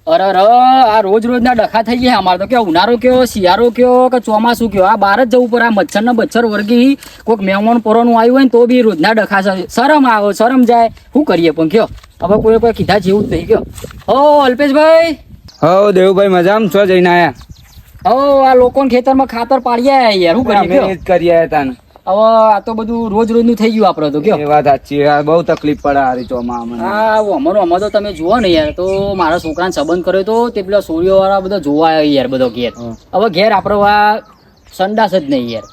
અરે આ રોજ ના ડખા થઈ ગયા અમારે તો કે ઉનાળો કયો શિયાળો કયો કે ચોમાસું કયો આ બહાર જ જવું પડે. આ મચ્છર ને બચ્છર વર્ગી કોઈક મહેમાન પોરોનું આવ્યું હોય ને તો બી રોજના ડખા છે. શરમ આવે શરમ જાય શું કરીએ પણ કયો હવે કોઈ કીધા જેવું જ નહીં કયો. ઓ અલ્પેશભાઈ. હો દેવુભાઈ મજામાં છો જઈને આયા? હો આ લોકોને ખેતરમાં ખાતર પાડી આયા યાર શું કરીએ કયો. કરી આયા તાને. હવે આ તો બધું રોજ નું થઈ ગયું આપડે તો કયો. એ વાત સાચી. બહુ તકલીફ પડે હારી ચોમામાં. હા અમારો તો તમે જુઓ ને યાર તો મારા છોકરાને સંબંધ કર્યો તો તે પેલા સૂર્ય વાળા બધા જોવા આવ્યા યાર બધો ઘેર. હવે ઘેર આપડે આ સંડાસ જ નહીં યાર.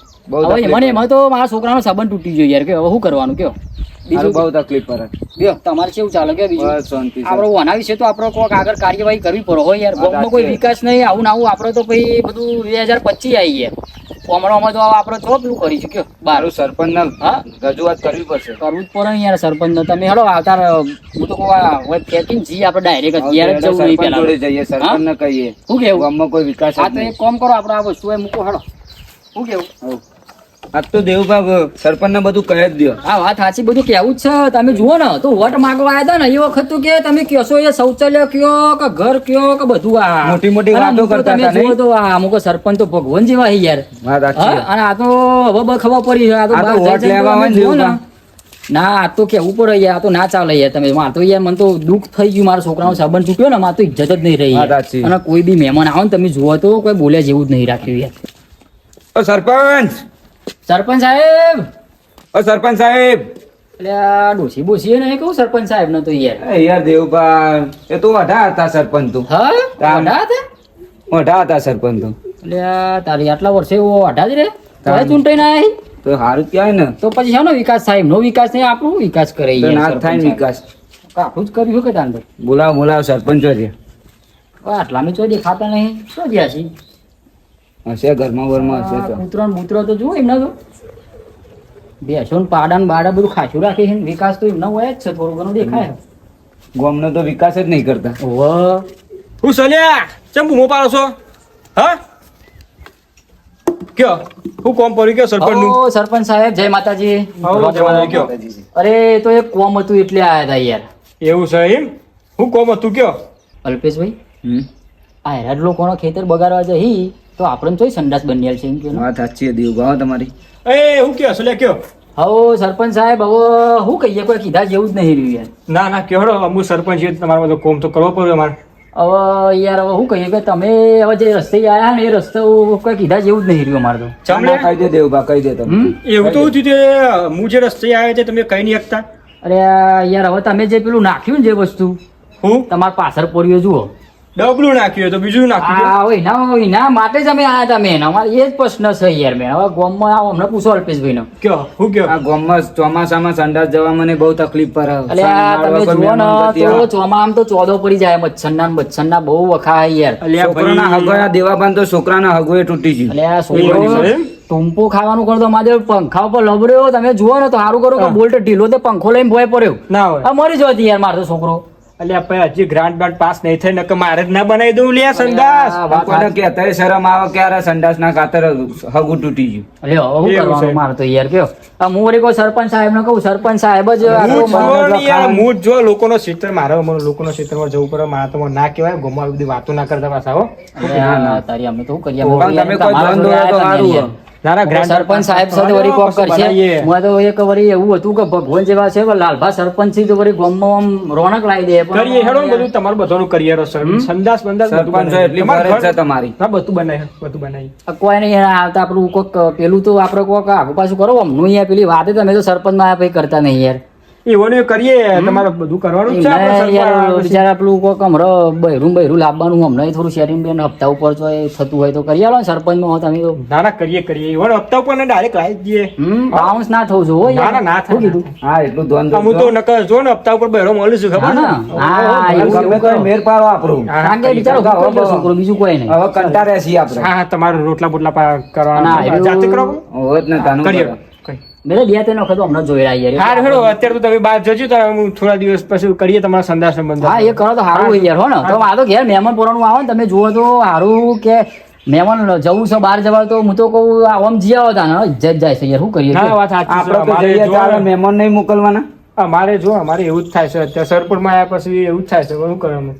હવે મને એમાં તો મારા છોકરાનો સંબંધ તૂટી ગયો યાર કે હવે શું કરવાનું કયો. બીજું બહુ તકલીફ પડે. કયો તમારે કેવું ચાલે કે બીજું આપડે આના વિશે તો આપડે કોઈક આગળ કાર્યવાહી કરવી પડે હોય યાર. ગામમાં કોઈ વિકાસ નહીં આવું આવું આપડે તો પછી બધું 2025 આવી યાર. હમણાં તો આપડે તો પેલું કરી ચુક્યો બારું સરપંચ રજૂઆત કરવી પડશે. કરવું જ પડે યાર સરપંચ તમે હેલો આવતા હું તો ખેતી જઈએ આપડે ડાયરેક્ટ ઘેર જ જવું નહીં પેલા જોડે જઈએ સરપંચ ને કહીએ શું કેવું ગામમાં કોઈ વિકાસ. આ તો એક કામ કરો આપડે આ વસ્તુ મૂકો હેલો શું કેવું. આજ તો દેવુભાઈ સરપંચ ને બધું કહી જ દો. હા વાત સાચી બધું કેવું જ છે. તમે જુઓ ને તો વોટ માંગવા આવ્યા હતા ને એ વખત તો કે તમે કહેશો એ શૌચાલય કયો કે ઘર કયો કે બધું આ મોટી મોટી વાતો કરતા હતા. જુઓ તો આ અમુક સરપંચ તો ભગવાન જેવા છે યાર. અને આ તો હવે ખબર પડી આ તો વોટ લેવા હોય ને ના આ તો કેવું પડે યાર. આ તો ના ચાલે યાર. તમે માર તો યાર મને તો દુઃખ થઈ ગયું. મારા છોકરાનો સંબંધ ચૂક્યો ને મારે તો ઇજ્જત જ નહીં રહી. અને કોઈ બી મહેમાન આવે ને તમે જુઓ તો કોઈ બોલ્યા જેવું જ નહીં રાખ્યું યાર. સરપંચ સરપંચ સાહેબ. સરપંચ સાહેબ એટલે આ ડોસી બોસી ને કહું સરપંચ સાહેબ ને તો યાર દેવુભાઈ એ તો વઢા હતા સરપંચ તો. હા વઢા હતા સરપંચ તો. એટલે તારી આટલા વર્ષે વઢા જ રે ચૂંટાઈ ના આવી તો સારું કહેવાય ને. તો પછી શાનો વિકાસ થાય? એમનો વિકાસ નહીં આપણું વિકાસ કરે ના થાય વિકાસ. આખું જ કર્યું કે તાંડો. બોલાવો સરપંચો છે. આટલા મેં ચોરી ખાતા નહીં શું ગયા છે હશે ઘરમાં વરમાં હશે તો. કૂતરો ને બૂતરો તો જુઓ એમના તો બેસો ને પાડા ને બાડા બધું ખાસું રાખે છે. વિકાસ તો એમના હોય જ છે. થોડું ઘણું દેખાય. ગામનો તો વિકાસ જ નહીં કરતા. હું સલ્યા ચમ બૂમો પાડો છો? હા કયો હું કોમ પડ્યું કયો સરપંચ નું? સરપંચ સાહેબ જય માતાજી. કયો અરે તો એક કોમ હતું એટલે આયા હતા યાર. એવું છે એમ? હું કોમ હતું કયો? અલ્પેશભાઈ આ હેરાડ લોકોનો ખેતર બગાડવા જઈ તો આપણે તો સંડાસ બન્યા છે એમ કે વાત સાચી દેવભાવ તમારી. એ હું કયો સલ્યા કયો? હવે સરપંચ સાહેબ હવે શું કહીએ કોઈ કીધા જેવું જ નહીં રહ્યું યાર. ના ના કયો અમુક સરપંચ છે તમારા બધો કોમ તો કરવો પડ્યો અમારે. હવે યાર હવે શું કહીએ કે તમે હવે જે રસ્તે આવ્યા ને એ રસ્તો કોઈ કીધા જેવું જ નહીં રહ્યું અમારે તો. કહી દે દેવભા કહી દે તમે. એવું તો થયું કે હું જે રસ્તે આવ્યા છે તમે કઈ નહીં શકતા. અરે યાર હવે તમે જે પેલું નાખ્યું ને જે વસ્તુ હું તમારા પાછળ પડ્યો જુઓ ડબલું નાખ્યું તો બીજું નાખ્યું. એના માટે જ અમે આયા હતા મેન. અમારે એ જ પ્રશ્ન છે યાર. મેં હવે ગામમાં આવો અમને પૂછો અલ્પેશભાઈ નો કયો હું કયો આ ગામમાં ચોમાસામાં સંડાસ જવા મને બહુ તકલીફ પડે. એટલે તમે જુઓ ને તો ચોમાસામાં તો ચોદો પડી જાય મચ્છરના બહુ વખા યાર. છોકરાના હગોયા દેવાબાન તો છોકરાના હગોએ તૂટી ગયું. એટલે આ છોકરો ટૂંપો ખાવાનું કરતો મારે પંખા ઉપર લબડ્યો. તમે જુઓ ને તો સારું કરો કે બોલ્ટ ઢીલો તે પંખો લઈને ભોય પડ્યો ના હોય. મરી જતી યાર મારો છોકરો. એટલે હજી ગ્રાન્ટ બાન્ટ પાસ નહીં થાય નકર મારે જ ના બનાવી દઉં લે સંડાસ. કોઈને કહેતાય શરમ આવે કે આ સંડાસ ના ખાતર હગું તૂટી ગયું. એટલે શું કરવાનું મારે તો યાર કયો. હું વળી કોઈ સરપંચ સાહેબ ને કહું સરપંચ સાહેબ જ હું જો લોકોનો ક્ષેત્ર મારે લોકોનો ક્ષેત્રમાં જવું પડે. મારે તો ના કહેવાય ગોમાં બધી વાતો ના કરતા પાછા હો. તારી અમે તો કરીએ સરપંચ સાહેબ સાથે વળી કોક કરશે. હું તો એક વળી એવું હતું કે ભગવાન જેવા છે લાલભા સરપંચ થી તો વળી ગામમાં આમ રોનક લાવી દે. કરીએ હેડો બધું તમારું બધાનું કરીએ સંદાસ બંદાસ સરપંચ એટલી ફરજ છે તમારી. હા બધું બનાવી કોઈ નહીં આવતા આપણું કોક પેલું તો આપડે કોક આગુ પાછું કરો અમનું અહીંયા પેલી વાત તમે તો સરપંચ માં પછી કરતા નહીં યાર. એવું કરીએ તમારે બધું કરવાનું છે. બિચારા પેલું કોક હમરો બહેરું લાવવાનું હમણાં થોડું શેરિંગ બેન હપ્તા ઉપર થતું હોય તો કરી આલો ને સરપંચ માં તમે તો. ના કરીએ એવો હપ્તા ઉપર ડાયરેક્ટ લાવી દઈએ. બાઉન્સ ના થવું જોઈએ. ના થાય કીધું. હા એટલું ધ્યાન દો. હું તો નકર જો ને હપ્તા ઉપર બહેરો મળીશું ખબર ને. મેર પાડો આપણું બિચારો છોકરો બીજું કોઈ નહીં. હવે કંટાળ્યા છીએ આપણે. હા તમારું રોટલા બોટલા કરવાના જાતે કરો કરીએ. મેં બે ત્રણ વખત હમણાં જોયેલા યાર. હા હેડો અત્યારે તો તમે બહાર જજો તો હું થોડા દિવસ પછી કરીએ તમારા સંદાસ સંબંધ. હા એ કરો તો સારું હોય યાર હો ને. તો આ તો ઘેર મહેમાન પોરાનું આવે ને તમે જુઓ તો સારું કે મહેમાન જવું છે બહાર જવા તો હું તો કહું આમ જીયા હતા ને ઇજ્જત જાય છે યાર. શું કરીએ આપણે મહેમાન નહીં મોકલવાના. અમારે એવું જ થાય છે અત્યારે સરપુરમાં આવ્યા પછી એવું જ થાય છે. શું કરવાનું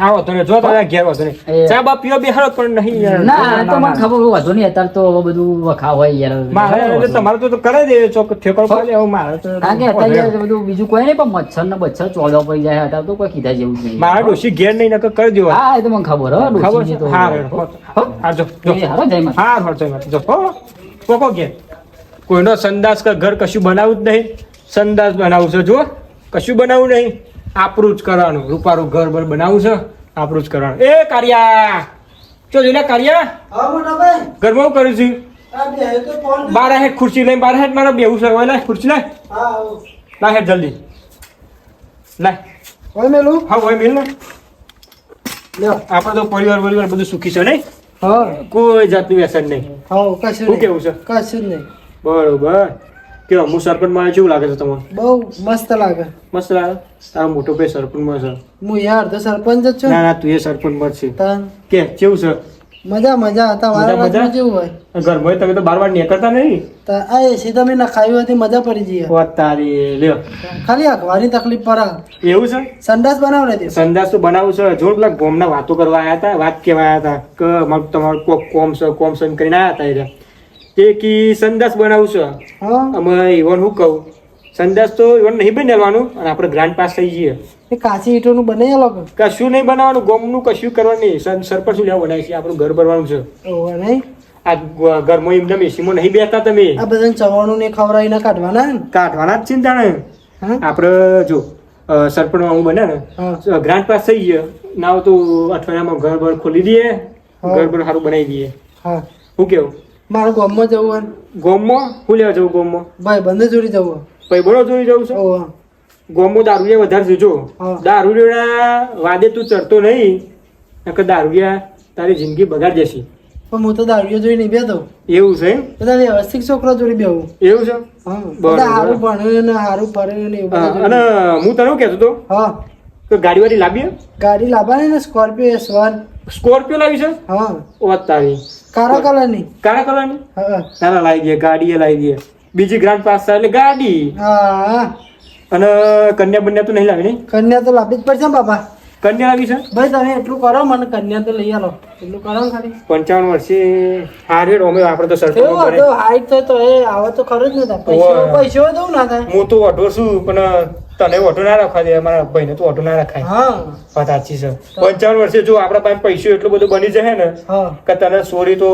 હા વાંધો નહીં. જો તમે ઘેર વાંધો નહીં. એ. ચા બા પીવો બેહારો પણ નહીં યાર. ના આ તો મને ખબર હોય, વાંધો નહીં. અત્યારે તો હવે બધું વખા હોય યાર. મારે એટલે તમારે તો કરે દે ચોક ઠેકડો પાડે હવે મારે તો હા કે અત્યારે યાર બધું બીજું કોઈ નહીં, પણ મચ્છર ને બચ્છર ચોદવા પડી જાય અત્યારે તો કોઈ કીધા જેવું જ નહીં. મારા ડોશી ઘેર નહીં નકર કરી દેવા. હા એ તો મને ખબર હો ખબર ડોશીજી છે તો. હા રેડો. હા જો જો એ હારો જય માતા. હા ખર્ચો જો હો કોકો ઘેર કોઈનો સંદાસ કે ઘર કશું બનાવવું જ નહીં. સંદાસ બનાવવું છે જો કશું બનાવવું નહીં, આપણું જ કરવાનું. રૂપારું ઘર બર બનાવવું છે, આપણું જ કરવાનું. એ કારિયા ચો જોઈને કારિયા હા મોટા ભાઈ ઘરમાં હું કરું છું? આ બે તો ફોન બાર હેઠ ખુરશી લઈને બાર હેઠ મારે બેવું છે. ઓય લાય ખુરશી લાય. હા આવો. લાય હેઠ જલ્દી લાય. હોય મેલું હા હોય મિલ ને. લ્યો આપણે તો પરિવાર બધું સુખી છે નહીં, હા કોઈ જાતનું વ્યસન નહીં. હા કશું શું નહીં કેવું છે? કશું નહીં બરોબર. કેવો હું સરપંચમાં કેવું લાગે છે તમને? બહુ મસ્ત લાગે. મસ્ત લાગે. તારો મોટો ભાઈ સરપંચમાં છે. હું યાર તો સરપંચ જ છું ના ના તું એ સરપંચમાં જ છે. તાન કે કેવું છે? મજા મજા હતા મજા, મારા મજા? રાજમાં જેવું હોય ઘરમાં તમે તો બાર નીકળતા નહીં. તા આ એસી તમે નખાવી હતી મજા પડી જઈએ વાત તારી લ્યો. ખાલી અખવાની તકલીફ પડે. એવું છે? સંડાસ બનાવડે દે સંદાસ તો બનાવું છે. જો પેલા ગોમના વાતો કરવા આવ્યા હતા, વાત કેવા આવ્યા હતા કે મારું તમારું કોમ છે એમ કરીને આવ્યા હતા એટલે તે કી સંદાસ બનાવું છે. હા અમે ઈવન શું કહું, સંદાસ તો ઈવન નહીં બનાવવાનું અને આપણે ગ્રાન્ડ પાસ થઈ જઈએ. એ કાચી ઈંટોનું બનાવી લોકો કશું નહીં બનાવવાનું, ગોમનું કશું કરવાનું નહીં. સરપંચ લેવા બનાવી છે, આપણું ઘર ભરવાનું છે. ઓહો નહીં આ ઘરમાં એમને મેસીમાં નહીં બેસતા તમે, આ બધાને ચવાણું ને ખવડાવીને કાઢવાના ને કાઢવાના જ ચિંતા ને. હા આપણે જો સરપંચમાં હું બને ને હા ગ્રાન્ડ પાસ થઈ ગયો ના તો અઠવાડિયામાં ઘર બર ખોલી દઈએ, હા. ઘર બર સારું બનાવી દઈએ. હા શું કેવું? મારે ગામમાં જવું હોય ને. ગોમમાં શું લેવા જવું? ગોમમાં ભાઈ બંને જોડી જવું હોય. પછી બરો જોઈ જવું છે. ઓહો ગોમમાં દારૂડિયા વધારે છે. જો હા. દારૂડિયા વાદે તું ચડતો નહીં, નકર દારૂડિયા તારી જિંદગી બગાડ દેશે. પણ હું તો દારૂઓ જોઈ નહીં બેતો. એવું છે? બધા વ્યવસ્થિત છોકરા જોડી બેવું. એવું છે? હા બરોબર. બધા હારું ભણે ને હારું ફરે ને એવું હા, બધું અને જોડી. હું તને શું કહેતો હતો હા કે ગાડી વાડી લાવીએ? ગાડી લાવવાની ને સ્કોર્પિયો S1. સ્કોર્પિયો લાવી છે? હા વાત તારી કાળા કલરની. કાળા કલરની હા નાના લાવી દે, ગાડી એ લાવી દે. બીજી ગ્રાન્ડ પાસ થાય એટલે ગાડી. હા અને કન્યા બન્યા તો નહીં લાવી નહીં? કન્યા તો લાવવી જ પડશે ને બાપા. કન્યા લાવી છે? ભાઈ તમે એટલું કરો મને કન્યા તો લઈ આલો. એટલું કરો ને ખાલી 55 વર્ષે હારે અમે આપણે તો સરપંચ એવું બને. હતું હાઈટ થાય તો એ આવે તો ખરું જ ને તાર. પૈસો ઓવે. પૈસો દઉં ના થાય. હું તો ઓઢો છું પણ તને ઓઢો ના રાખવા દે, મારા ભાઈને તો ઓઢો ના રખાય. હા વાત સાચી છે. 55 વર્ષે જો આપણા પાસે પૈસો એટલો બધો બની જાય ને હા કે તને સોરી તો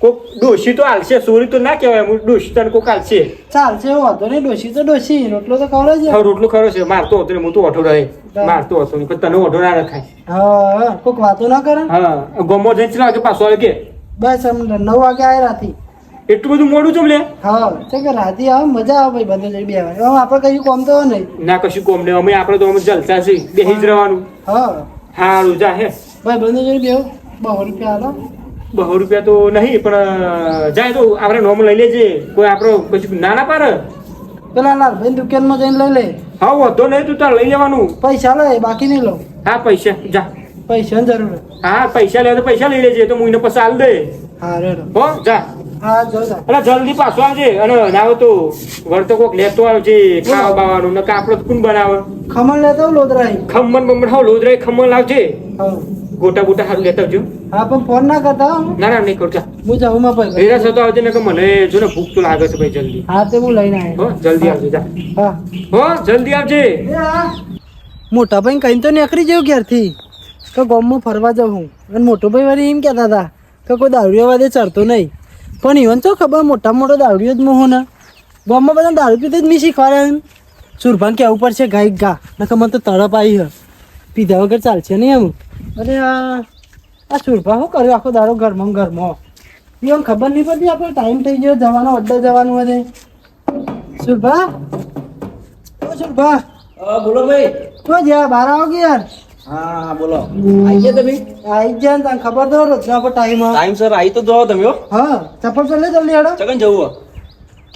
કોક ડોશી તો હાલશે, સોરી તો ના કહેવાય. હું ડોશી તને કોક હાલશે. ચાલશે વાંધો નહીં. ડોશી તો ડોશી રોટલો તો ખવડાવજે. હવે રોટલું ખરો છે, મારતો હતો ને હું તો ઓઢો રહે. મારતો હતો નહીં પણ તને ઓઢો ના રખાય. હા કોઈક વાતો ના કરે. હા ગોમો જઈને ચલા કે પાછો આવે કે બસ આમ 9 વાગે આવે રાતી. એટલું બધું મોડું ચમ લે? હા તો કે રાતી આવે મજા આવે ભાઈ બધું જઈ બે આવે. હવે આપણે કયું કોમ તો નહીં. ના કશું કોમ ને અમે આપણે તો અમે જલસા છે, બેહી જ રહેવાનું. હા હારું જા હે. ભાઈ બંધ જોઈ બેહો. 200 રૂપિયા આલો. 200 રૂપિયા તો નહીં પણ જાય તો આપણે નોમ લઈ લેજે. કોઈ આપણો પછી ના ના પાડે. પેલા લાલભાઈ દુકાનમાં જઈને લઈ લે. હા વધો નહીં તું તાર લઈ લેવાનું. પૈસા લે બાકી નહીં લઉં. હા પૈસા જા. પૈસાની જરૂર. હા પૈસા લે તો પૈસા લઈ લેજે, તો હું એને પછી આલ દે. હા રેડો. હો જા. હા જો જા. અને જલ્દી પાછો આવજે. અને ના હોય તો વળતો કોક લેતો આવજે ખાવા બાવાનું. નકર આપણો તો કોણ બનાવે? ખમણ લેતો આવું લોદરાઈ. ખમણ બમણ હાવ લોદરાય ખમણ લાવજે. હા ગોટા બોટા સારું લેતા આવજો. હા પણ ફોન ના કરતા હો. ના ના નહીં કરતા. હું જાઉં માં ભાઈ. વેરા થતો આવજે ને કે મને જો ને ભૂખ તો લાગે છે ભાઈ. જલ્દી હા તે હું લઈને આવ્યો. હો જલ્દી આવજે જા. હા હો જલ્દી આવજે. મોટા ભાઈ કઈ તો નીકળી જવું ઘેરથી કે ગામમાં ફરવા જાઉં હું. અને મોટો ભાઈ વાળી એમ કહેતા હતા કે કોઈ દારૂડિયા વાદે ચડતો નહીં. પણ ઈવન તો ખબર મોટા મોટો દારૂડિયો જ મોહો ને ગામમાં બધા દારૂ પીતે જ નહીં શીખવાડે. સુરભાન કહેવું પડશે ગાય ગા નકર મને તો તડપ આવી હ પીધા વગર ચાલશે નહીં એમ. અરે આ સુરભા શું કર્યું આખો દારૂ ઘરમાં ઘરમાં. એમ ખબર નહીં પડતી આપણે ટાઈમ થઈ ગયો જવાનો અડ્ડે જવાનું હશે. સુરભા ઓ સુરભા બોલો ભાઈ. તો જ્યાં બહાર આવો કે યાર. હા બોલો. આઈ ગયા તમે? આઈ ગયા ને તને ખબર તો રોજના પર ટાઈમ ટાઈમ સર આવી તો જાઓ તમે. હા ચપ્પલ ચાલે જલ્દી હેડો. ચકન જવું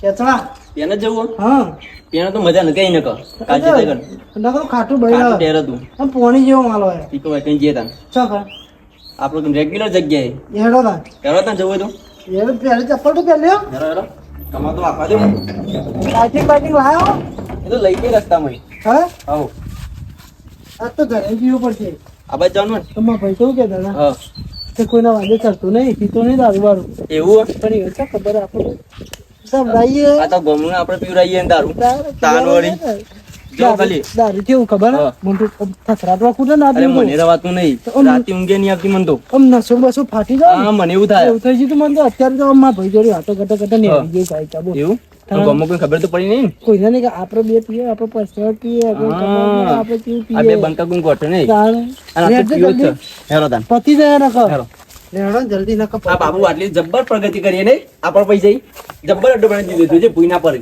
કેચડા એને જવું હા એને તો મજા નથી કઈ નકર કાજે તે નકર ખાટું ભાઈ ટેર હતું આમ પોણી જેવો માલ હોય. ઈ કોઈ કઈ જઈએ તા ચક આપણો રેગ્યુલર જગ્યાએ હેડો તા હેરો તા જવું તો હેડો પહેલી ચપ્પલ તો પહેલ્યો. હેરો હેરો તમાર તો આપવા દો. બાઇકિંગ લાવ્યો એ તો લઈ ગઈ રસ્તામાં. હા આવો આ તો ઘરે પીવું પડશે. આ બાજુ જવાનું ને? તો મારા ભાઈ કેવું કે દાદા હા કે કોઈના વાદે ચડતો નહીં પીતો નહીં દારૂ વાળું એવું પણ એ શું ખબર આપણે સંભળાઈએ આ તો ગમનું આપણે પીવડાવીએ ને દારૂ તાન વળી જો ખાલી દારૂ કેવું ખબર હા. મને તો થથરાટવા કૂટે ને અરે આટલું મને રવાતું નહીં તો આમ- રાતે ઊંઘે નહીં આવતી મને તો આમ નસો બસો ફાટી જાય હા ને. મને એવું થાય એવું થઈ ગયું તું મને તો અત્યારે તો મારા ભાઈ જોડે વાતો કરતા કરતા ને આવી ગઈ કાંઈ કાબુ. એવું હા. ગમો કોઈ ખબર તો પડી નહીં ને કોઈને નહીં કે આપણે બે પીએ આપણે પર્સનલ પીએ આપણે હા. કબાબ આપણે કેવું આ બે પીએ બંકા ગુંગ ગોઠે નહીં તાણ. અને આ તો લેટ પીવું જ જલ્દી. છે હેરો તાન પતી જાય ને કહો. હેરો લેડો ને જલ્દી ના કહો. આ બાબુ આટલી જબ્બર પ્રગતિ કરીએ ને આપણો પૈસા જબ્બર અડ્ડો બનાવી દીધો છે ભૂઈ ના પડે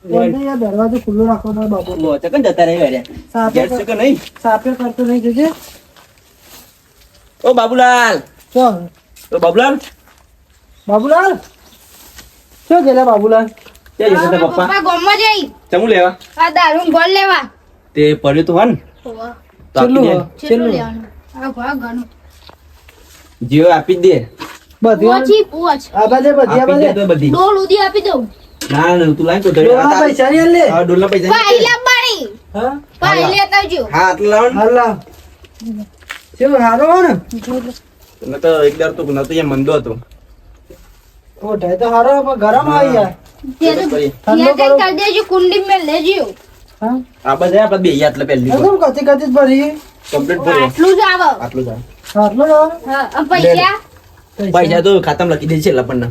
જલ્દી યાર દરવાજો ખુલ્લો રાખો મારા બાપુ. ઓ ચકન જતા રહે ઘરે સાપે ગેસ છે કે નહીં સાપે કરતો નહીં જોજે. ઓ બાબુલાલ ચાલ ઓ બાબુલાલ બાબુલાલ શું ગયેલા બાબુલાલ? ક્યાં જતા હતા પપ્પા પપ્પા ગામમાં જઈ ચમુ લેવા આ દારૂ ગોળ લેવા તે પડ્યું તો હન તો આપી છેલ્લું દે. હો, કેટલું છેલ્લું. લેવાનું આ ભાગ ઘણું જીઓ આપી જ દે બધી પોચી પોચ આ બાજે બધી આ આપી દે બાજે તો બધી ડોલ ઉધી આપી દઉં ના ના તું લાઈ તો ડોલા પૈસા નહીં આલે. હા ડોલા પૈસા પાઈ લાવવાની હા પાઈ લેતા આવજો હા આટલા લાવ ને. હાલા શું હારો હો ને તને તો એક દર તો નતો એ મંદો હતો ઓઢાય તો હારો પણ ગરમ આવી યાર. તે તો ઠંડો ત્યાં કરો. કઈ કરી દેજો કુંડી મેં લેજો હા આ બધા આપણે બે એટલે પહેલી એકદમ કચી કચી જ ભરી કમ્પ્લીટ ભર્યો આટલું જ આવે આટલું જ આવે. આટલો જ આવે? હા અને પૈસા પૈસા તો ખાતામાં લખી દે છે આપણને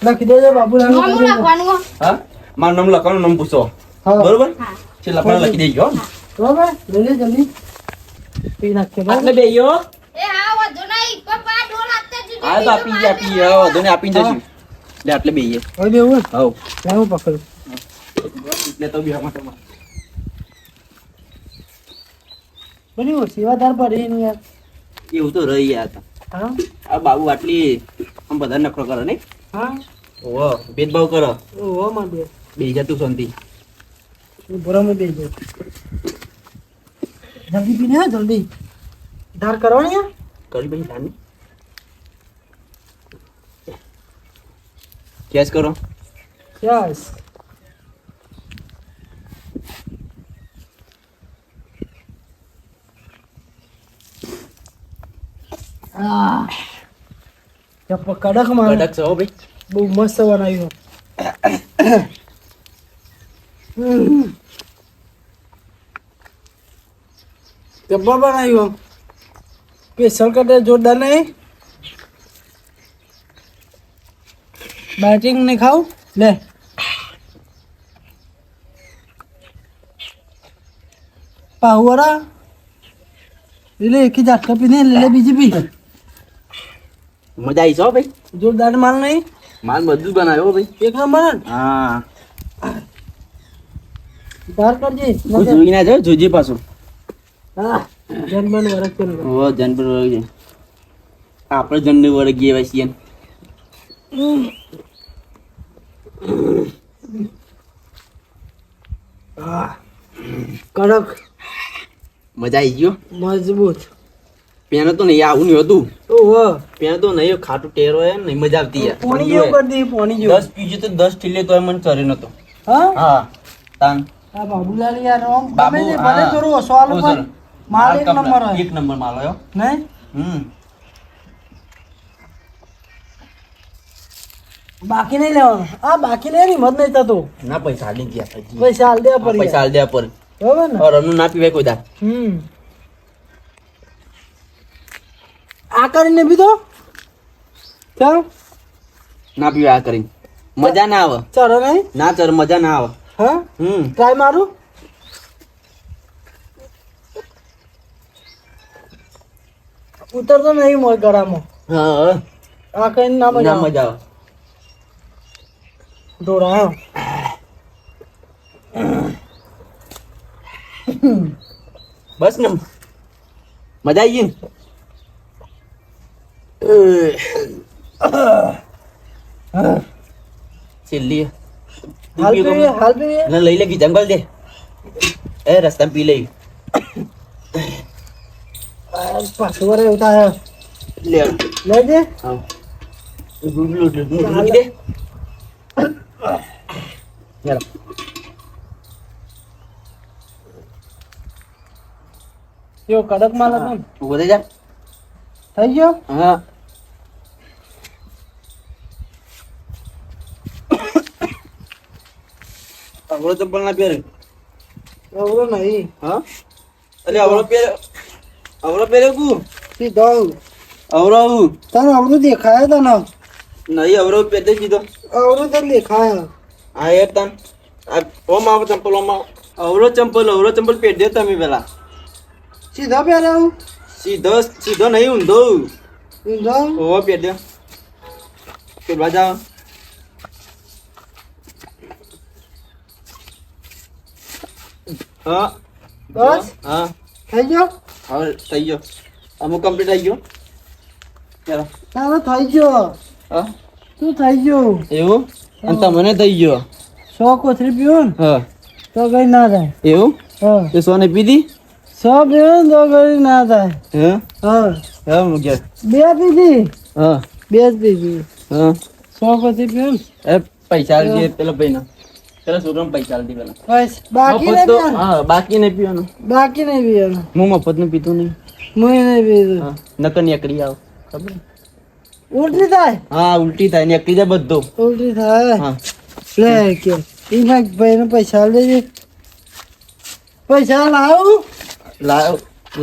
લખી દેજો બાબુલાલ નોમું લખવાનું હો. હા મારું નામ લખવાનું નામ પૂછો હા બરોબર હા છે લખવાનું લખી દેજો હો. બરાબર લઈ લે જલ્દી પી નાખીએ બરાબર? આટલે બેયો એ હા વધુ નહીં પપ્પા ડોલ આપતા જજો હા તો આપી વધુ ને આપી જશું એટલે આટલે બેઈએ હવે બેવું હવ લે હું પકડું એટલે તો બી આમાં તમારે બની સેવાદાર પડી ને યાર એવું તો રહી ગયા હતા હા આ બાબુ આટલી આમ બધા નખરો કરે નહીં હા ઓહો ભેદભાવ કરો ઓહો માં બે બે જા તું શાંતિ બરાબર બે જો જલ્દી પીને હા જલ્દી ધાર કરવાની યાર કરી ભાઈ નાની કેસ કરો યસ કડક માં કડક છો ભાઈ બહુ મસ્ત બનાવ્યું જબ્બર બનાવ્યું સ્પેશિયલ કટે જોરદાર નહીં બેટિંગ નહીં ખાવ લે પાવરા એટલે એક જ ઝાટકા પીને લે બીજી પી મજા આવી છો ભાઈ જોરદાર માલ નહીં માલ બધું બનાવ્યો હો ભાઈ એક નંબર ને? હા ધાર કરજે હું જોઈ ના જાઉં જોજે પાછું હા જન્મન વરસ કરો ઓ જન પર વળગ જાય આપણે જનને વળગ ગયા હોય છીએ કડક મજા આવી ગયો મજબૂત પેને તો નહીં આવું નહીં હતું ઓહો પેને તો નહીં ખાટું ટેરો હે નહીં મજા આવતી યાર પોણી જેવું કરી દે પોણી જેવું 10 પીજો તો 10 ઠીલે તો મને ચરે નતો હા હા તાન આ બાબુલાલ યાર આમ બાબુ, ગમે તે ભલે હા. થોડું ઓછો આલો પણ માલ એક નંબર હોય એક નંબર માલ આવ્યો નહીં બાકી નહીં લેવાનું આ બાકી લેવાની હિંમત નહીં થતો ના પૈસા આલી ગયા પછી. પૈસા હાલ દેવા હા, પડી પૈસા આલ દેવા પર બરાબર ને રમનું ના પીવાય કોઈ દાર આ કરીને બી તો ચાલ ના પીવાય આ કરીને મજા ના આવે ચડો નહીં ના ચર મજા ના આવે હા હમ ટ્રાય મારું ઉતરતો નહીં મોય ગળામાં હા આ કઈ ના ના મજા મજા આવે ઢોળા બસ ને મજા આવી ગઈ ને છેલ્લી હાલ પીવીએ હાલ પીવીએ ના લઈ લે કી જંગલ દે એ રસ્તા પી લઈ પાછું વાર એવું થાય લે લેજે હા મૂકી દે યાર કેવો કડક માલ હતો ને? ઉભો થઈ જા. થઈ ગયો? હા આવડો ચંપલ ના પહેરે. અવળો નહીં. હા અલે આવડો પહેરે કુ સીધો આવું. આવડો આવું તને અવળું દેખાય તને? નહીં આવડો પહેરતે કીધો. અવળું તને દેખાય. હા યાર તન આ ઓમ આવો ચંપલ ઓમ આવો. આવડો ચંપલ પહેર દે તમે પેલા. સીધો પહેરાવું? સીધો નહીં ઊંધો. ઊંધો? ઓવો પહેર દે. પેલા જાઓ. હા બસ હા થઈ ગયો? હવે થઈ ગયો. અમુક કમ્પ્લીટ થઈ ગયો. ચાલો તારો થઈ ગયો. હા શું થઈ ગયું? એવું અને તમને થઈ ગયો. 100 કોથળી પીવું ને હા તો કઈ ના થાય. એવું હા તે સોને પીધી 100 પીવું ને તો કઈ ના થાય. હા હા હા મૂક્યા. 2 પીધી. હા 2 જ પીધી. હા 100 કોથળી પીવું ને એ પૈસા આલજે પેલા ભાઈના. પેલા છોકરાને પૈસા આલજે પેલા. બસ બાકી મફત નહીં તો પીવાનું. હા બાકી નહીં પીવાનું. બાકી નહીં પીવાનું. હું મફત નું પીતું નહીં. હું નહીં પીધું. હા નકર નીકળી આવ ખબર. ઉલટી થાય. હા ઉલટી થાય નીકળી જાય બધો. ઉલટી થાય. હા લે કે એના ભાઈને પૈસા લેજે. પૈસા લાવું.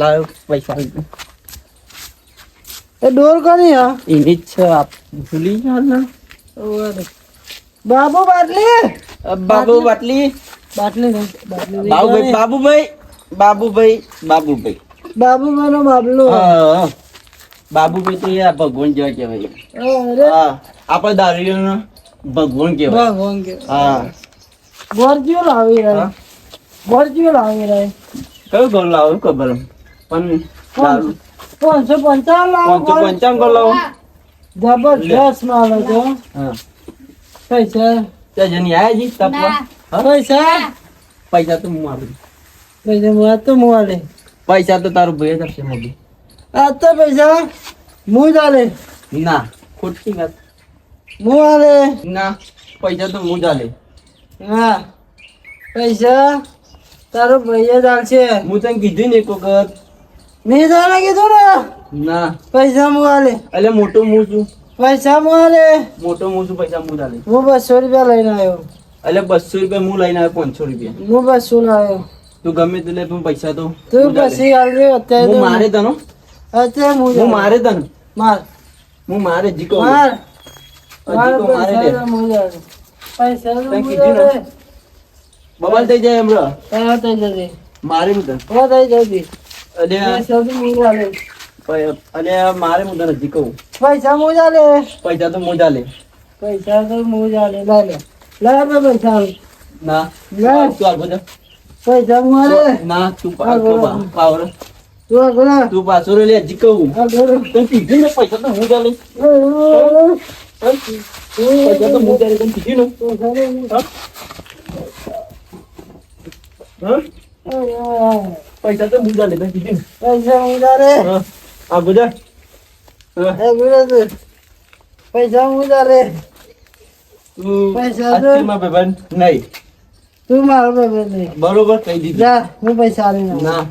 લાવ પૈસા આલજે. એ ડોર કરી હા. એની જ છે આપ ભૂલી ગયા ને. બાબુ બાટલી. બાબુ બાટલી. બાટલી નહીં. બાટલી નહીં. બાબુભાઈ બાબુભાઈનો બાબલો. હા બાબુભાઈ તો યાર ભગવાન જેવા કહેવાય. અરે હા આપણે દારૂડિયાનો ભગવાન કહેવાય. ભગવાન કે હા ગોરજીઓ લાવી રહે. હા? ગોરજીઓ લાવી રહે. કયું ગોળ લાવો ખબર પણ દારૂ 555 લાવો. 555 ગોળ લાવો. જબરદસ્ત માલ હતો. હા પૈસા ત્યાં જણી આયા જી તપવા. હા? પૈસા પૈસા તો હું આપું. પૈસા મુઆ તો મુઆલે. પૈસા તો તારું ભાઈ જ આપશે મોદી. આ તો પૈસા મું ચાલે. ના ખોટી વાત. મુઆલે. ના પૈસા તો હું ચાલે. હા પૈસા તારો ભાઈ જ ચાલશે. હું તને કીધું ને એક વખત. મેં તને કીધું ને ના પૈસા મુઆલે. એટલે મોટો હું છું. પૈસા મુઆલે. મોટો હું છું પૈસા હું ચાલે. હું 200 રૂપિયા લઈને આવ્યો. એટલે 200 રૂપિયા હું લઈને આવ્યો 500 રૂપિયા. હું 200 લાવ્યો. તું ગમે તે લે પણ પૈસા તો તું હું ચાલે. પછી આવજો અત્યારે હું તો. મારે તનો અત્યારે હું હું મારે તને માર હું મારે જીકો માર જીકો મારે લે. પૈસા તો મું ચાલે. પૈસા તો તને મું કીધું ને. ચાલે. બબાલ થઈ જાય હમણાં હા થઈ જશે. મારે હું તને હા થઈ જશે. અને પૈસા તો મું ચાલે. અને મારે હું તને જીકવું. પૈસા મું ચાલે. પૈસા તો મોજા લે. પૈસા તો મું ચાલે. લે લે લે પૈસા ના લે. તું હાલ બોલ. પૈસા મું આલે. ના તું હા, બોલો. પાવર તું આ ગોળા. તું પાછો લે જીકવું. આ ગોળા. તને કીધું ને પૈસા તો હું ચાલે. પૈસા તો હું ચાલે તને કીધું ને. હા પૈસા તો હું ચાલે તને કીધું ને. પૈસા મું ચાલે. હા આ બધા એ ગોળા તું. પૈસા મું ચાલે. તું પૈસા તો- આજથી મારા ભાઈબંધ નહીં. તું મારો ભાઈ નહીં. બરોબર કહી દીધું. જા હું પૈસા આલી ના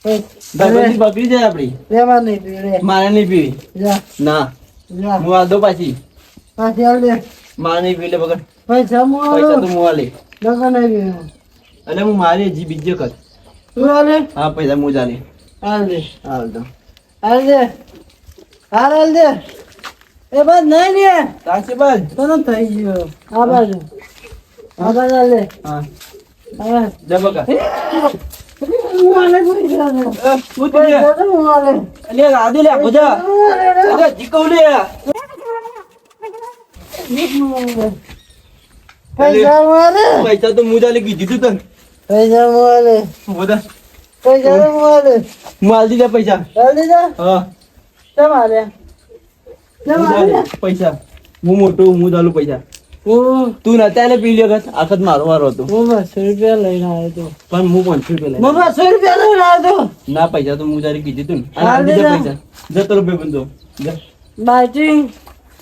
ભાઈબંધી બગડી જાય આપડી. લેવા નહીં પીવે. મારે નહીં પીવી. જા ના જા હું આ દો પાછી. પાછી આલ દે. મારે નહીં પીવી લે બગડ. પૈસા મું પૈસા આલો. તો હું આલે. લગન નહીં પીવું. એટલે હું મારી હજી બીજે કર. તું આલે. હા પૈસા હું ચાલે. આલ દે. હાલ તો આલ દે. હાલ આલ દે. એ બાદ નહીં ને. સાચી બાદ. તને થઈ ગયો. આ બાજુ. આ બાજુ આલ દે. હા હા. લે બગડ. હું આલે પૈસા ને. શું પૈસા તો હું આલે. લે રાધે લે બધા. હું આલે. અરે જીકવ લે. પૈસા હું આલે. પૈસા તો હું ચાલે કીધું તું તને. પૈસા હું આલે. બધા પૈસા તો હું આલે. હું આલ દીધા પૈસા. આલ દીધા. હા કેમ આલે? કેમ હું આલે? ચાલે પૈસા. હું મોટો હું ચાલુ પૈસા. હું તું નતા એટલે પી લ્યો કસ આખત મારો વારો હતો. હું 200 રૂપિયા લઈને આવ્યો તો. પણ હું 500 રૂપિયા હું 200 રૂપિયા લઈને આવ્યો તો. ના પૈસા તો હું તારી કીધી તું ને. હા, આ બીજા લીધા. પૈસા જતો રૂપિયા બંધો જા. બાજી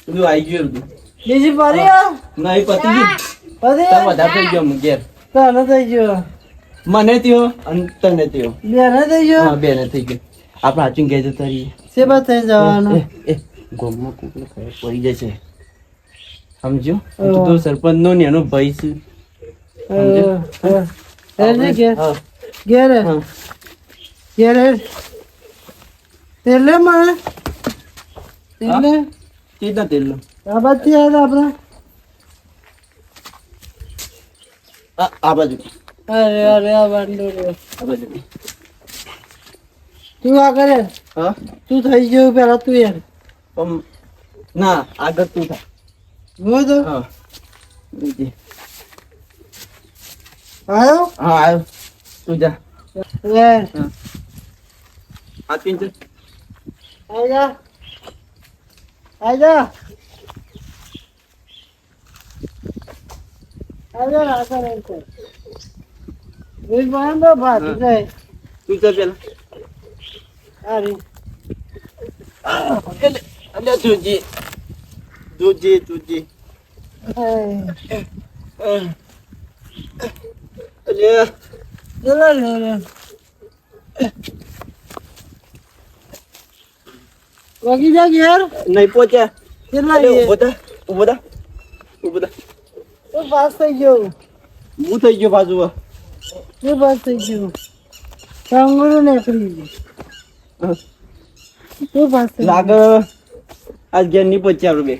બધું આવી ગયું બધું. બીજી પરી આ ના એ પતી ગયું. પરી તાર વધારે થઈ ગયો હું ઘેર. તને થઈ ગયો. મને થયો અને તને થયો. બેને થઈ ગયો હા, બે ને થઈ ગયો. આપણે હાચું ઘેર જતા રહીએ. સેવા થઈ જવાનું ગામમાં કોકને ખબર પડી જશે. સમજો? તું તો સરપંચ નો ને એનો ભાઈ છે. ઘેર હા. ઘેર હા. ઘેર તેલે મને તેલે ચેતના તેલનો. આ બાજુ આવ્યા આપણે આ બાજુ. અરે અરે આ બાંડો રે આ બાજુ. તું આ કરે હા? તું થઈ ગયું પેલા તું યાર પણ ના, આગળ તું થા. હું તો હા. નીચે. આવ્યો હા, આવ્યો. તું જા. લે હાથ પીન ચલ. આજા આજા આજા રાસા રે છે વીર બાંધો ભાત જાય તું ચલ પેલા. અરે અલ્યા જોજે. જોજે, જોજે. અલ્યા. ચલો લે વગી જા ઘેર નહીં પહોંચ્યા. કેટલા અલ્યા, ઊભો થા. ઊભો થા. ઊભો થા. તું પાસ થઈ ગયો હું થઈ ગયો બાજુ. તું પાસ થઈ ગયો કાંગુરુ નીકળી ગયું તું પાસ થઈ લાગ આજ ઘેર નહીં પહોંચ્યા આપણે બે.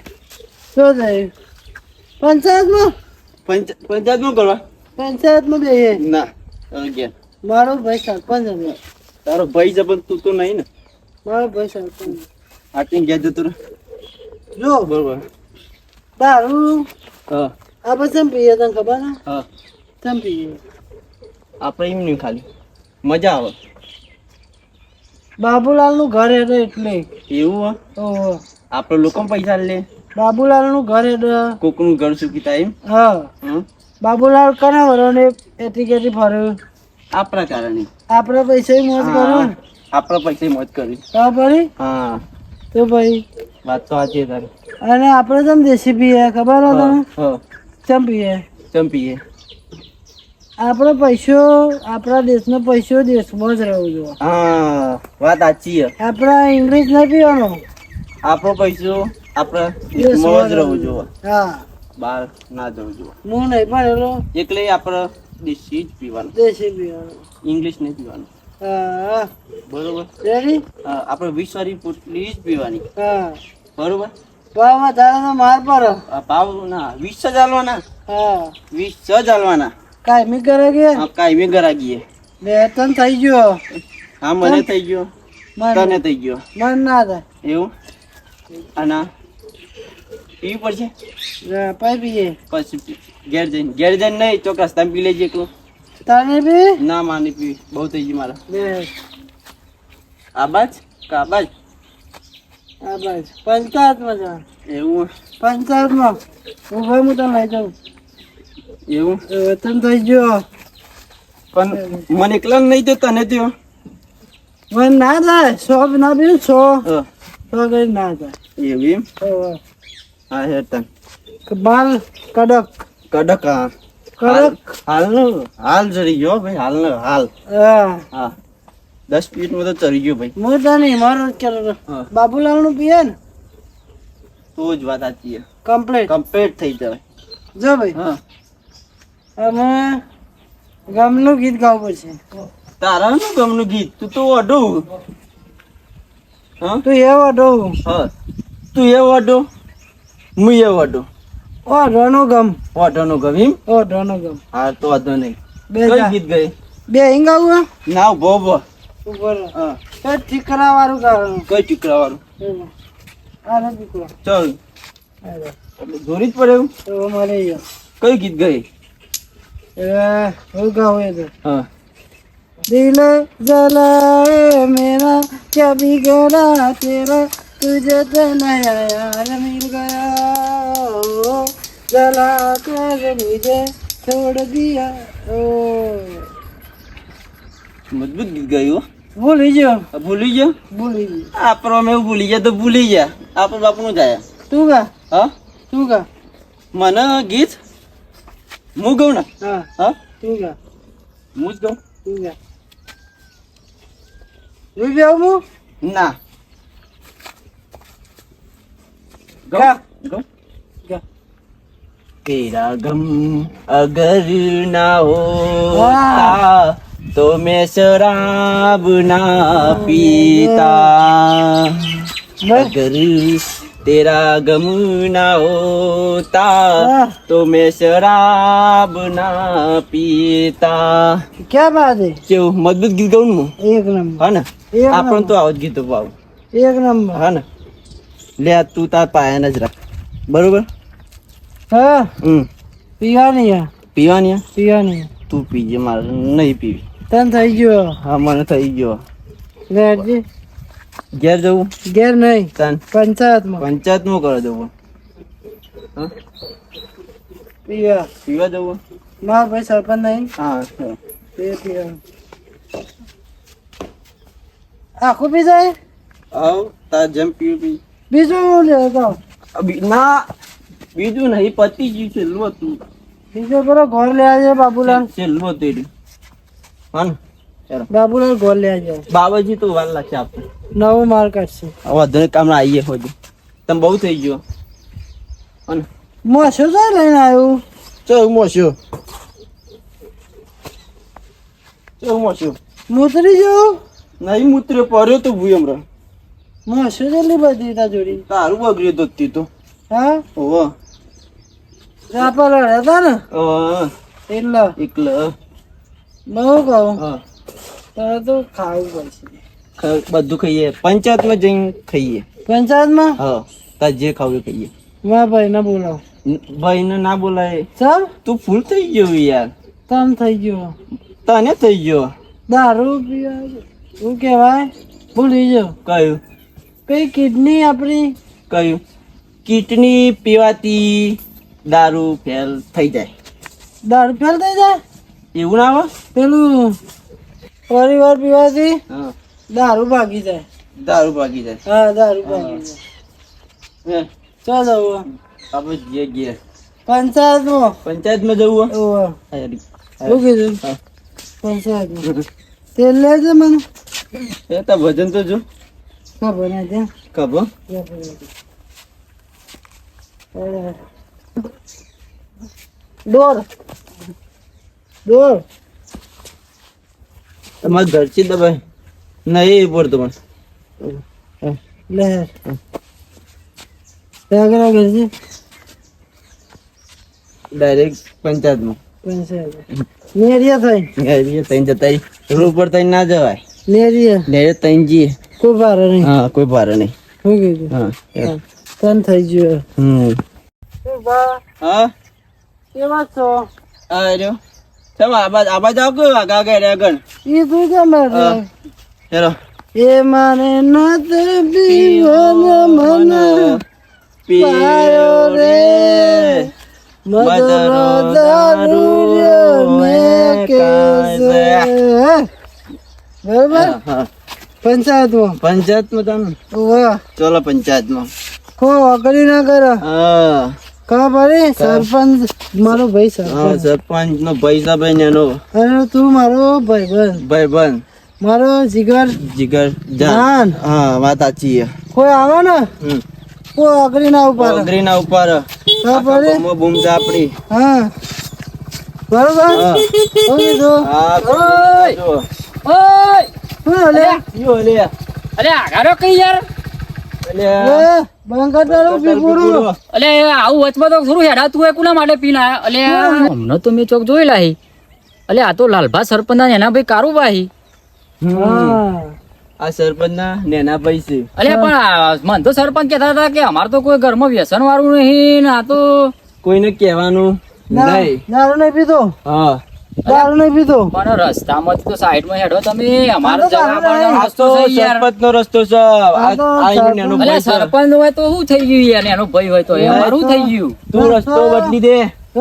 શું થયું પંચાયતમાં પંચાયત નું કરવા. પંચાયતમાં બે ના, ઘેર. મારો ભાઈ સરપંચ હતો તારો ભાઈ છે પણ તું તો નહીં ને. મારો ભાઈ સરપંચ આટીને ઘેર જતો રહે. જો બરોબર. દારૂ હા. આપણે ચમ પીએ તને ખબર ને હા. ચમ પીએ આપણે એમ નહીં ખાલી મજા આવે. બાબુલાલ નું ઘર હેડે એટલે એવું હે? ઓહો આપણે લોકો પૈસા લે. બાબુલાલ નું ઘર હેડે કોકનું ઘર સુખી થાય એમ. હા હં? બાબુલાલ કના વરોને એટી કેટી ફર્યું આપણા કારણે. આપણે પૈસા મોજ કરો ને આપણા પૈસા મોજ કરી. ખબર પડી હા, તો ભાઈ વાત તો સાચી છે તારી. અને આપણે ચમ દેશી પીએ ખબર હો તને હા. ચમ પીએ ચંપીએ. આપણો પૈસો આપણા દેશનો પૈસો દેશમાં જ રહેવો જોઈએ હા, વાત સાચી છે. આપણા ઇંગ્લિશ નહીં પીવાનો આપણો પૈસો આપણા દેશમાં મોજ જ રહેવું જોઈએ. હા બહાર ના જવું જોઈએ. હું નહીં ભણેલો એટલે આપણે દેશી જ પીવાનું. દેશી પીવાનો ઇંગ્લિશ નહીં પીવાનું. હા બરોબર. રેડી હા, આપણે 20 વાળી પોટલી જ પીવાની. હા બરોબર. ભાવ વધારે તો માર પર આ ભાવ ના 20 જ હાલવાના. હા 20 જ હાલવાના. કાયમી કરે કે હા, કાંઈ ગરાગીએ. વેતન થઈ ગયો હા, મને થઈ ગયો. તને મન થઈ ગયો. મન ના થાય એવું. અને પીવું પડશે. પાઈ પીએ પછી ઘેર જઈને નહીં ચોક્કસ તમે પી લેજે એકલું. તને બી ના માની પી બહુ થઈ ગયું મારા. બે આબાજ કાબાજ. આ બસ પંચાયતમાં જા એવું પંચાયતમાં ઉભા હું તને લઈ જાઉં એવું. વેતન થઈ ગયો પણ મને એકલા નહીં તો તને થયો. મને ના થાય 100 ના બી 100 હા, 100 કઈ ના થાય એવું એમ. ઓહો. હા, હેર તન બાલ કડક કડક. હા, કડક હાલ ચડી ગયો ભાઈ. હાલ. હા હા, 10 મિનિટમાં તો ચડી ગયો ભાઈ. હું તો નહીં મારો હા. બાબુલાલ નું પીએ ને તો જ વાત સાચી છે. કમ્પ્લીટ કમ્પ્લીટ થઈ જાય. જો ભાઈ હા, અમે ગામનું ગીત ગાવું પડશે તારા નું ગમનું ગીત. તું તો અડો. હા, તું એ વાડો હા. તું એ વાડો, હું એ વાડો. ઓઢોનો ગમ વાડોનો ગમ એમ. ઓઢોનો ગમ હા, તો વાંધો નહીં. બે કઈ જા ગીત ગઈ? બે હિંગ આવું ના, ઉભો. ઉપર હા, તો ઠીકરા વાળું ગાવાનું કઈ ટીકરા વાળું. આ નથી કો ચલ. એટલે દોરી જ પડે એવું. તો મળી ગયો કઈ ગીત ગઈ? હું ગાવું એ તો હા. दिल जलाए मेरा क्या बिगड़ा तेरा तुझे तो नया यार मिल गया ओ जला कर मुझे छोड़ दिया ओ મજબૂત ગીત ગાયું. ભૂલી ગયો ભૂલી ગયો. ભૂલી ગયો આપણો અમે એવું ભૂલી ગયા તો ભૂલી ગયા. આપણું બાપનું જાય. તું ગા હા, તું ગા મને ગીત હું ગાઉં ને. હા હા, તું ગા હું જ કહું તું જા. હું બેહું હું? ના જા. ગમ જા. तेरा गम अगर ना होता तो मैं शराब ना पीता अगर तेरा गम ना होता तो मैं शराब ना पीता. ક્યાં બાત હે? કેવું મજબૂત ગીત ગાઉં ને હું? એક નંબર હા ને એક આપણને નંબર તો આવું જ ગીતો પાવું. એક નંબર હા ને લે આ તું તાર પાયા જ રાખ બરોબર. હા પીવાની આ? પીવાની તું પીજે મારે નહીં પીવી. તને થઈ ગયો હા મને થઈ ગયો. લેજી ઘેર જવું ઘેર નહીં તન પંચાયતમાં પંચાયતમાં કરવા જવું પીવા પીવા જવું મારા ભાઈ સરપંચ નહીં હા તે પીવા આખું પી જાય આવ તાર જેમ પીવું પી. બીજું હું લેતો ના બીજું નહીં પતી ગયું છેલ્લું હતું. બીજો પેલો ઘર લે આવજે બાબુલાલ છેલ્લું હતું એટલે હા ને ચાલો બાબુલાલ ઘર લે આવજે બાબાજી તો વાર લાગશે આપણે નવું માર કાઢશે વધુ કામ આવીએ હોજો તમે બહુ થઈ ગયો અને મોસો તો લઈને આવ્યું ચલ મોસ્યો મૂતરી જેવું નહીં મૂત્ર પડ્યો તો ભૂ હમણાં મોસો જેટલી બધી તા જોડી તારું બગડ્યું તો તી તો હા ઓહો રાપા લડ્યા તા ને એટલે એકલા બહુ કહું હા તારે તો ખાવું પડશે બધું ખાઈએ પંચાયતમાં જઈને ખાઈએ. પંચાયતમાં હા તાર જે ખાવું એ ખાઈએ. મારા ભાઈ ને બોલાવ ભાઈને ના બોલાય ચાલ તું ફૂલ થઈ ગયો યાર. તમ થઈ ગયો તને થઈ ગયો દારૂ પીવા શું કહેવાય ભૂલી જાઓ કયું કઈ કિડની આપણી કયું કિડની પીવાથી દારૂ ફેલ થઈ જાય દારૂ ફેલ થઈ જાય એવું ના આવે. પેલું પરિવાર પીવાથી હા દારૂ ભાગી જાય દારૂ ભાગી જાય. હા દારૂ ભાગી જાય હે ચાલ હવે આપણે જે ઘેર પંચાયતમાં પંચાયતમાં જવું ઓવે. હોય શું કીધું હા. પંચાયતમાં તેલ લેજે મને એ તાર ભજન તો જો ખબર નથી ખબર ડોર ડોર તમારે ઘરથી દબાય નહીં પડતો પણ લહેર આગળ કરજે ડાયરેક્ટ પંચાયતમાં પંચાયત નેરિયા થઈ તઈ જતા રોડ પર તઈ ના જવાય. નેરિયા ને તઈ જઈએ કોઈ ભારે નહીં હા કોઈ ભારે નહીં. શું કીધું હા તન થઈ ગયો શું બા હા કેવા છો અરે તમે આબાજ આવ કે આગા આગળ આગળ ઈ તું કેમ હેલો એ મારે નત પીવન મન પાયો રે મદરો દારૂ મેં કેસે બરાબર હા પંચાયતમાં પંચાયતમાં તમે વાહ ચલો પંચાયતમાં કો અકડી ના કરો હા ખબર સરપંચ મારો ભાઈ હા સરપંચ સરપંચ નો પૈસા ભાઈ એનો અને તું મારો ભાઈબંધ ભાઈ બંધ મારો જીગર જીગર જાન. જાન હા વાત સાચી છે. કોઈ આવે ને કોઈ અકડી ના ઉપર અગરી ના ઉપર ખબર બૂમ આપડી હા બરોબર હા. શું કીધું? હા ઓય! ઓય! શું લે યો લે અલે આગારો કઈ યાર લે એ બંગટાળું પીપુરું અલે આવું વચમાં તો થોડું હેડા તું એ કુના માટે પીને આયા? અલે હમણાં તો મેં ચોક જોયેલા હી. અલે આ તો લાલભા સરપંચ એના ભાઈ કારુભાઈ. હા આ સરપંચ ના નેના પૈસે અલે પણ મન તો સરપંચ કહેતા હતા કે અમાર તો કોઈ ઘરમાં વ્યસન વાળું નહીં ને આ તો કોઈને કહેવાનું નહીં. દારૂ નહીં પીતો હા દારૂ નહીં પીતો પણ રસ્તામાં તો સાઈડમાં હેડો તમે અમારે આ તો જવા દારૂ પણ આ રસ્તો તો છે યાર. સરપંચ નો રસ્તો છે આ તો આ નેનો અલે ભાઈ છે. સરપંચ હોય તો શું થઈ ગયું યાર એનો ભાઈ હોય તો એ મારું થઈ ગયું. તું રસ્તો બદલી દે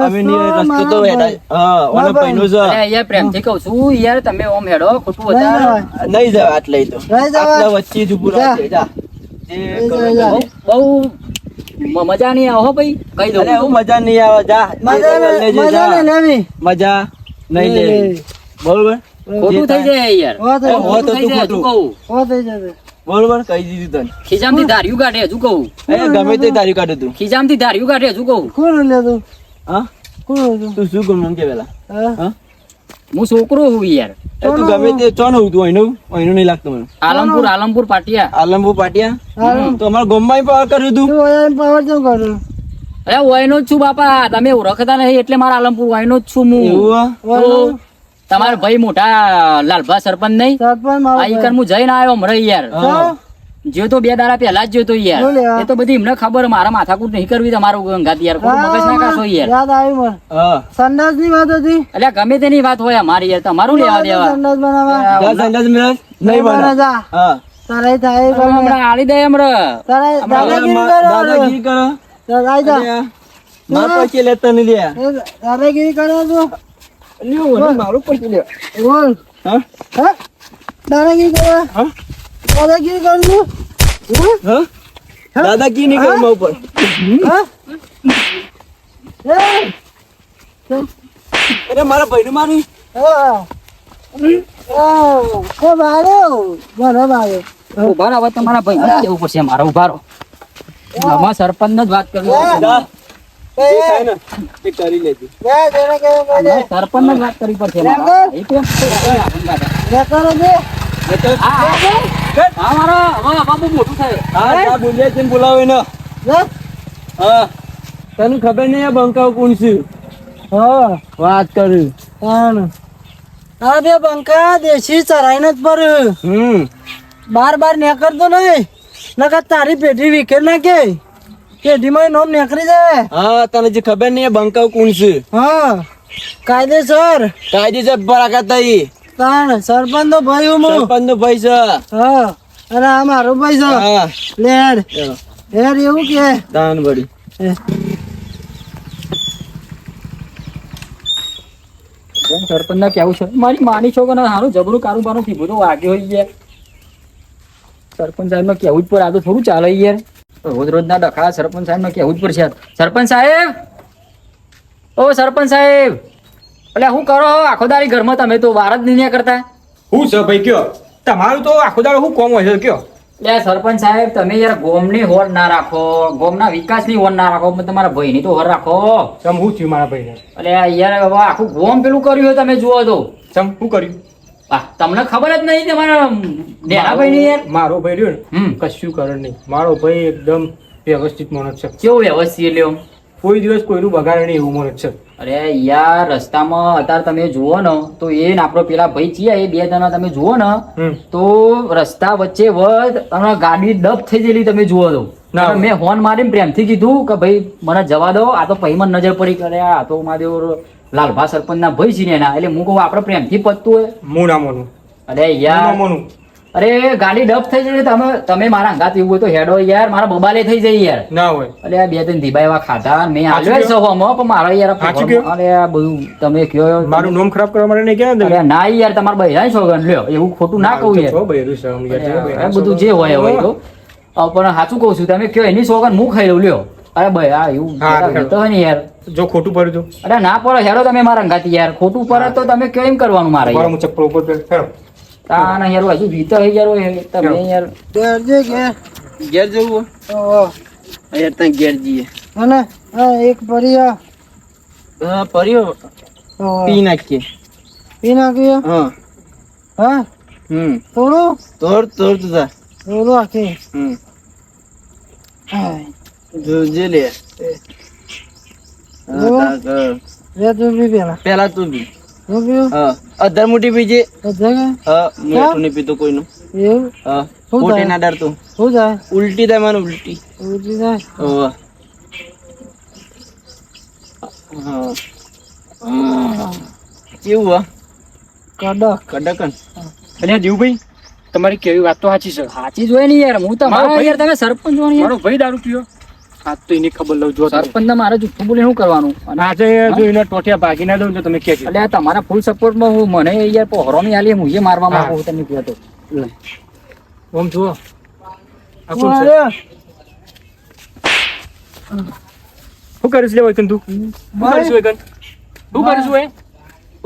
અમે રસ્તો તો હેડા હા ઓનો ભાઈનો છે. અલે યાર પ્રેમથી કહું છું યાર તમે ઓમ હેડો ખોટું નહીં વધારે જવાય. નહીં જાવ આટલે તો નહીં જવાય. આટલા વચ્ચે જ ઉભું રાખજે જા જે કરો જા, જા. બહુ મજા નહીં આવો ભાઈ કહી દઉં અરે હું મજા નહીં આવે જા જે મજા લેજે, મજા જા. નહીં લેવી મજા નહીં લેવી બરોબર ખોટું થઈ જાય યાર હો થઈ હો તો ખોટું થઈ તું જાય હજુ ખોટું. કહું હો થઈ જશે બરોબર કહી દીધું તને ખીજામથી ધાર્યું કાઢે હજુ કહું ગમે તે તારી કાઢું તું ખીજામથી ધાર્યું કાઢે હજુ કહું કોણ લે તું હા કોણ હતું તું શું કરું મને કે પેલા હા હું છોકરો હું યાર તું ગમે તે ચોન હોવું તું અહીંનું નહીં લાગતું મને આલમપુર પાટિયા આલમપુર પાટિયા હા તો અમારા ગામમાં પાવર કર્યું તું તું ઓયા પાવર કેમ કર્યું અરે ઓયનો જ છું બાપા તમે ઓળખતા નહીં એટલે મારા આલમપુર ઓયનો જ છું હું એવું હે? તો તમારા ભાઈ મોટા લાલભા સરપંચ નહીં સરપંચ મારો આ ઈકર હું જઈને આવ્યો હમણાં યાર હા. જો તો 2 દાડા પહેલા જ જોતો યાર બોલે આ. એ તો બધી એમને ખબર મારા માથાકૂટ નહીં કરવી તમારું ગંગાત યાર ખોટું મગજ ના કાઢો યાર યાદ આવી મને હા સંડાસ ની વાત હતી એટલે ગમે તેની વાત હોય મારી યાર તમારું લેવા દેવા સંડાસ બનાવવા જા સંડાસ મિલાસ નહીં બને જા હા તારે થાય હવે હમણાં આલી દે હમણાં તારે દાદાગીરી કરો દાદાગીરી કરો આઈ જા અરે, માર પછી લેતા નહીં લ્યા એ દાદાગીરી કરો તું મારું પછી લે બોલ હા હા દાદાગીરી કરો હા દાદાગીરી કરું છું હા દાદાગીરી નહીં કરું મારા ઉપર હા એ અરે મારા ભાઈને મારી હા એ બારો બરાબર ઉભા રહો હવે તમારા ભાઈ કેવું પડશે મારા ઉભા રહો આમાં સરપંચ જ વાત કરવી જા. જે થાય ને એ કરી લેજે સરપંચ જ વાત કરવી પડશે મારા. એ તો હા મારો હવે બાબુ મોટું થાય હા જા બોલ્યા છે ને બોલાવો એને હા તને ખબર નહીં આ બંકાવ કોણ છે વાત કર્યું આ બે બંકા દેશી ચરાઈને જ પર બાર નેકરતો નહીં નકર તારી પેઢી વિકેટ નાખે પેઢીમાં નોમ નેકરી જાય હા તને જે ખબર નહીં આ બંકાવ કોણ છે હા કાયદેસર કાયદેસર પરાકત થઈ તાણ સરપંચ નો ભાઈ હું સરપંચ નો ભાઈ છે હા અને આ મારો ભાઈ છે હા લેર હેર એવું કે દાન બળી સરપંચ ના કેવું છે મારી માની છો કે હારું જબરું કારોબાર થી બધું વાગ્યો હોય યાર સરપંચ સાહેબ માં કેવું જ પર આ તો થોડું ચાલે યાર રોજ રોજ ના ડખા સરપંચ સાહેબ માં કેવું જ પડશે સરપંચ સાહેબ ઓ સરપંચ સાહેબ એટલે શું કરો આખો દાડી ઘરમાં તમે તો વાર જ નહીં કરતા હું છે ભાઈ કયો તમારું તો આખો દાડો શું કોમ હોય છે કયો એટલે સરપંચ સાહેબ તમે યાર ગોમની હોડ ના રાખો ગોમના વિકાસની હોડ ના રાખો પણ તમારા ભાઈની તો હોડ રાખો ચમ શું થયું મારા ભાઈને એટલે યાર હવે આખું ગોમ પેલું કર્યું હોય તમે જુઓ તો ચમ શું કર્યું તમને ખબર જ નહીં તમારા ડેરા ભાઈ યાર મારો ભાઈ રહ્યો ને હમ કશું કરે નહીં મારો ભાઈ એકદમ વ્યવસ્થિત માણસ છે કેવું વ્યવસ્થિત લ્યો કોઈ દિવસ કોઈનું બગાડે નહીં એવું માણસ છે અરે યાર રસ્તામાં અત્યારે તમે જુઓ ને તો એ ને આપણો પેલા ભાઈ છીએ એ 2 જણા તમે જુઓ ને તો રસ્તા વચ્ચે તમે ગાડી ડબ થઈ ગયેલી તમે જુઓ તો ના. મેં હોર્ન મારીને પ્રેમથી કીધું કે ભાઈ મને જવા દો આ તો પૈમાં નજર પડી કરે આ તો મારા લાલભા સરપંચ ના ભાઈ છે ને એના એટલે હું કહું આપણે પ્રેમથી પતતું હોય હું ના માનું અરે હું યાર ના માનું અરે ગાડી ડબ થઈ જાય તમે મારા અંગાત એવું હોય તો હેડો યાર મારા બબાલે થઈ જાય યાર ના હોય અરે આ 2-3 ધીબા એવા ખાધા મેં સાચું હાલ્યો કયો? સહોમાં પણ મારા યાર સાચું કયો? અરે આ બધું તમે કયો મારું નામ ખરાબ કરવા માટે નહીં કહેવાય ને અરે ના યાર તમારા બહેરાઈ સોગન લ્યો એવું ખોટું ના કહું યાર છો બૈરું છે, આમ યાર, અરે બૈરું આ બધું જે હોય હોય તો પણ સાચું કહું છું તમે કયો એની સોગન હું ખાઈ લઉં લ્યો અરે ભાઈ આ એવું હા, બધા કહેતો હોય ને યાર જો ખોટું પડ્યું તો અરે ના પડે હેડો તમે મારા અંગાથી યાર ખોટું પડે તો તમે કેમ કરવાનું મારે મારા યાર હું ચપ્પલ ઉપર પહેર. હેડો. તાના યાર હજુ વીતો થઈ યાર હોય તમે યાર દેરજે કે ઘેર જવું યાર તઈ ઘેર જઈએ અને આ એક પરિયા પર્યો પી નાખીએ પી નાખ્યો હા હા થોડું તોડ તું જા થોડું આખી જોજે લે રે તું બી પેલા પેલા તું બી હું પીવું હા અધર મુઠી પીજે જગે હા હું એટલું નહીં પીતો કોઈનું એવું હા શું ખોટી થાય? ના ડરતો શું થાય ઉલટી થાય મને ઉલટી ઉલટી થાય હોવે. હા કેવું હા કડક કડકન અને દેવુભાઈ તમારી કેવી વાત તો સાચી છે સાચી જ હોય ને યાર હું તમારા મારો ભાઈ- યાર તમે સરપંચ છો ને યાર. મારો ભાઈ દારૂ પીયો હા તો એની ખબર લઉં જો સરપંચ ને મારે જુઠ્ઠું બોલે શું કરવાનું અને આજે જો એના ટોટિયા ભાગી ના દઉં તો તમે કહેજો એટલે આ તમારા ફૂલ સપોર્ટમાં હું મને યાર પહોરોમી આલી હું એ મારવા હા. માંગુ તમે કહેતો ઓમ જુઓ આ કોણ છે? અરે, શું કરીશ લે વૈકન તું શું કરીશ વૈકન શું કરીશ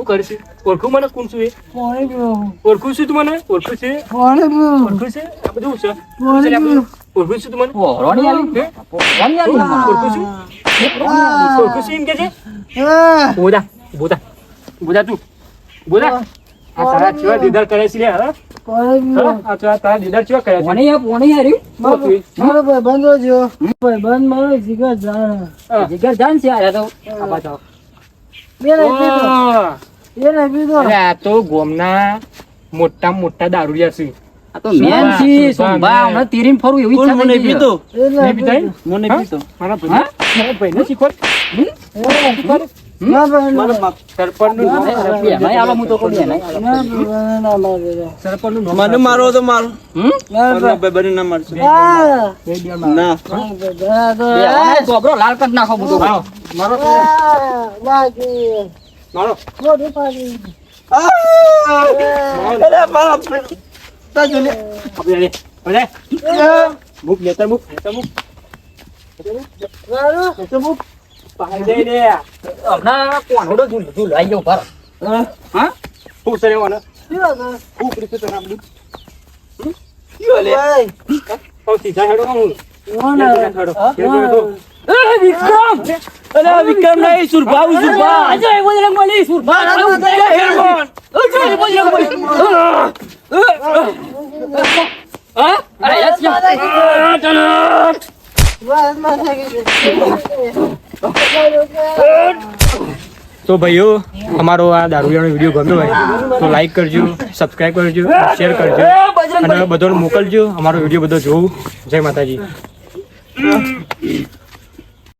શું કરશે ઓળખું મને કોણ છું એ પાણી પીવો ઓળખું છું તું મને ઓળખું છે પાણી પીવો ઓળખું છે આ બધું છે પાણી પીવો ઓળખું છું તું મને પોરોની આલી પોરોની આલી મને. ઓળખું છું ઓળખું છું એમ કે છે હા બોધા બોધા બોધા તું બોધા આ તારા કેવા દીદાર કરે છે લે હા પાણી પીવો આ તારા દીદાર કેવા કર્યા છે પોણી આ પોણી હાર્યું મારો ભાઈબંધો જો ભાઈબંધ મારો જીગર જાણે જીગર જાન છે આ તો આ બાજુ બે નહીં પીધો આવો. બે નહીં પીધો અરે આ તો ગોમના મોટા દારૂડિયા છે આ તો મેન છે સોમબા હમણાં તીરીને ફરું એવી ઈચ્છા થઈ ગઈ છે. એ નહીં નહીં પીતા પીધો મને હા? પીતો મારા ભાઈને શીખવાડ ના ભાઈ સરપંચનું નામ બે નહીં આલો હું તો કહું બે નહીં આલો. ના ભાઈ ના મારે સરપંચનું નામ મને મારો તો મારો હમ? ના ભાઈ ભાઈ ના મારશે આ ના બે આને ચોબરો લાલ કરી નાખો હું તો કહું. આવો. મારો બાકી મારો મોઢું પાડી અરે મારા તા જો લે આપણે લે અરે મુક લેતર મુક પાઈ દે ને હમણાં કોણોડો ઝૂલાઈ ગયો પર હા હું સરે વાને હું પ્રીત તને આપડું તો સીધા હેડો હું હેડો વિક્રમ અરે વિક્રમ નહીં સુરભા સુરભા અજય બજરંગ બલી સુરભા અજય બજરંગ બલી હા અરે યસ તો ભાઈઓ અમારો આ દારૂડિયાનો વિડીયો ગમ્યો હોય તો લાઈક કરજો સબસ્ક્રાઇબ કરજો શેર કરજો અને બધાને મોકલજો અમારો વિડીયો બધો જોવું જય માતાજી